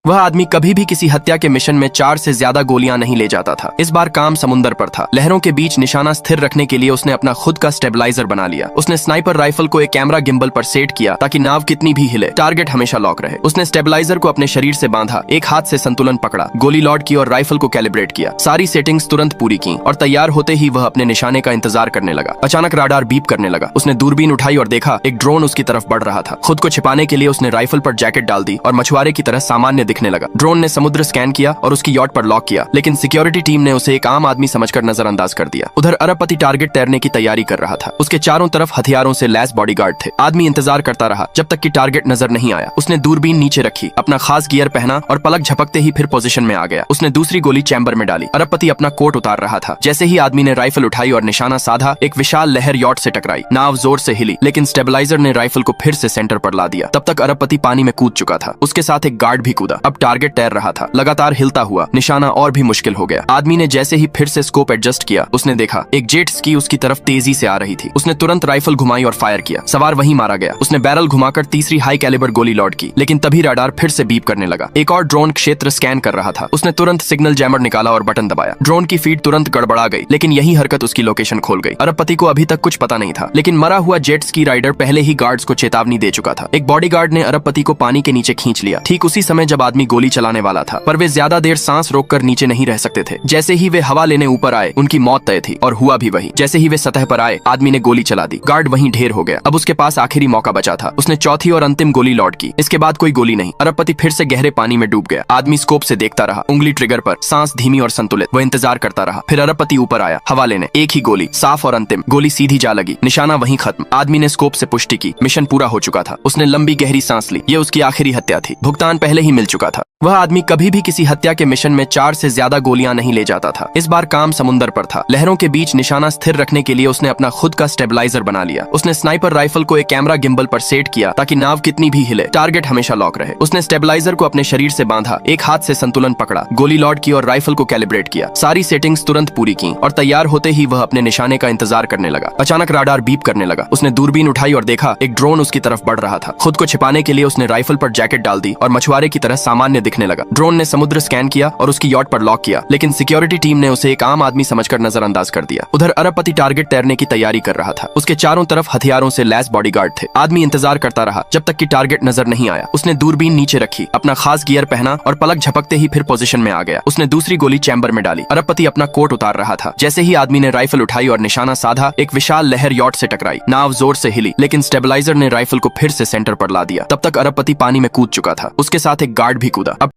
वह आदमी कभी भी किसी हत्या के मिशन में 4 से ज्यादा गोलियां नहीं ले जाता था। इस बार काम समुंदर पर था। लहरों के बीच निशाना स्थिर रखने के लिए उसने अपना खुद का स्टेबलाइजर बना लिया। उसने स्नाइपर राइफल को एक कैमरा गिम्बल पर सेट किया ताकि नाव कितनी भी हिले, टारगेट हमेशा लॉक रहे। उसने स्टेबलाइजर को अपने शरीर से बांधा, एक हाथ से संतुलन पकड़ा, गोली लॉड की और राइफल को कैलिब्रेट किया। सारी सेटिंग्स तुरंत पूरी की और तैयार होते ही वह अपने निशाने का इंतजार करने लगा। अचानक राडार बीप करने लगा। उसने दूरबीन उठाई और देखा एक ड्रोन उसकी तरफ बढ़ रहा था। खुद को छिपाने के लिए उसने राइफल पर जैकेट डाल दी और मछुआरे की तरह सामान्य दिखने लगा। ड्रोन ने समुद्र स्कैन किया और उसकी यॉट पर लॉक किया, लेकिन सिक्योरिटी टीम ने उसे एक आम आदमी समझकर नजरअंदाज कर दिया। उधर अरबपति टारगेट तैरने की तैयारी कर रहा था। उसके चारों तरफ हथियारों से लैस बॉडीगार्ड थे। आदमी इंतजार करता रहा जब तक कि टारगेट नजर नहीं आया। उसने दूरबीन नीचे रखी, अपना खास गियर पहना और पलक झपकते ही फिर पोजीशन में आ गया। उसने दूसरी गोली चैम्बर में डाली। अरबपति अपना कोट उतार रहा था। जैसे ही आदमी ने राइफल उठाई और निशाना साधा, एक विशाल लहर यॉट से टकराई। नाव जोर से हिली, लेकिन स्टेबलाइजर ने राइफल को फिर से सेंटर पर ला दिया। तब तक अरबपति पानी में कूद चुका था। उसके साथ एक गार्ड भी कूदा। अब टारगेट तैर रहा था, लगातार हिलता हुआ। निशाना और भी मुश्किल हो गया। आदमी ने जैसे ही फिर से स्कोप एडजस्ट किया, उसने देखा एक जेट स्की उसकी तरफ तेजी से आ रही थी। उसने तुरंत राइफल घुमाई और फायर किया। सवार वहीं मारा गया। उसने बैरल घुमाकर तीसरी हाई कैलिबर गोली लॉड की, लेकिन तभी राडार फिर से बीप करने लगा। एक और ड्रोन क्षेत्र स्कैन कर रहा था। उसने तुरंत सिग्नल जैमर निकाला और बटन दबाया। ड्रोन की फीड तुरंत गड़बड़ा गई, लेकिन यही हरकत उसकी लोकेशन खोल गई। अरबपति को अभी तक कुछ पता नहीं था, लेकिन मरा हुआ जेट स्की राइडर पहले ही गार्ड्स को चेतावनी दे चुका था। एक बॉडीगार्ड ने अरबपति को पानी के नीचे खींच लिया, ठीक उसी समय जब आदमी गोली चलाने वाला था। पर वे ज्यादा देर सांस रोककर नीचे नहीं रह सकते थे। जैसे ही वे हवा लेने ऊपर आए, उनकी मौत तय थी, और हुआ भी वही। जैसे ही वे सतह पर आए, आदमी ने गोली चला दी। गार्ड वहीं ढेर हो गया। अब उसके पास आखिरी मौका बचा था। उसने चौथी और अंतिम गोली लॉड की। इसके बाद कोई गोली नहीं। अरबपति फिर से गहरे पानी में डूब गया। आदमी स्कोप से देखता रहा, उंगली ट्रिगर पर, सांस धीमी और संतुलित। वो इंतजार करता रहा। फिर अरबपति ऊपर आया, हवा लेने। एक ही गोली, साफ और अंतिम। गोली सीधी जा लगी, निशाना वहीं खत्म। आदमी ने स्कोप से पुष्टि की, मिशन पूरा हो चुका था। उसने लंबी गहरी सांस ली। ये उसकी आखिरी हत्या थी। भुगतान पहले ही मिल चुका था। वह आदमी कभी भी किसी हत्या के मिशन में 4 से ज्यादा गोलियां नहीं ले जाता था। इस बार काम समुंदर पर था। लहरों के बीच निशाना स्थिर रखने के लिए उसने अपना खुद का स्टेबलाइजर बना लिया। उसने स्नाइपर राइफल को एक कैमरा गिम्बल पर सेट किया ताकि नाव कितनी भी हिले, टारगेट हमेशा लॉक रहे। उसने स्टेबलाइजर को अपने शरीर से बांधा, एक हाथ से संतुलन पकड़ा, गोली लॉड की और राइफल को कैलिब्रेट किया। सारी सेटिंग्स तुरंत पूरी की और तैयार होते ही वह अपने निशाने का इंतजार करने लगा। अचानक राडार बीप करने लगा। उसने दूरबीन उठाई और देखा एक ड्रोन उसकी तरफ बढ़ रहा था। खुद को छिपाने के लिए उसने राइफल पर जैकेट डाल दी और मछुआरे की तरह सामान्य दिखने लगा। ड्रोन ने समुद्र स्कैन किया और उसकी यॉट पर लॉक किया, लेकिन सिक्योरिटी टीम ने उसे एक आम आदमी समझकर नजरअंदाज कर दिया। उधर अरबपति टारगेट तैरने की तैयारी कर रहा था। उसके चारों तरफ हथियारों से लैस बॉडीगार्ड थे। आदमी इंतजार करता रहा जब तक कि टारगेट नजर नहीं आया। उसने दूरबीन नीचे रखी, अपना खास गियर पहना और पलक झपकते ही फिर पोजीशन में आ गया। उसने दूसरी गोली चैम्बर में डाली। अरबपति अपना कोट उतार रहा था। जैसे ही आदमी ने राइफल उठाई और निशाना साधा, एक विशाल लहर यॉट से टकराई। नाव जोर से हिली, लेकिन स्टेबलाइजर ने राइफल को फिर से सेंटर पर ला दिया। तब तक अरबपति पानी में कूद चुका था। उसके साथ एक गार्ड भी कूदा।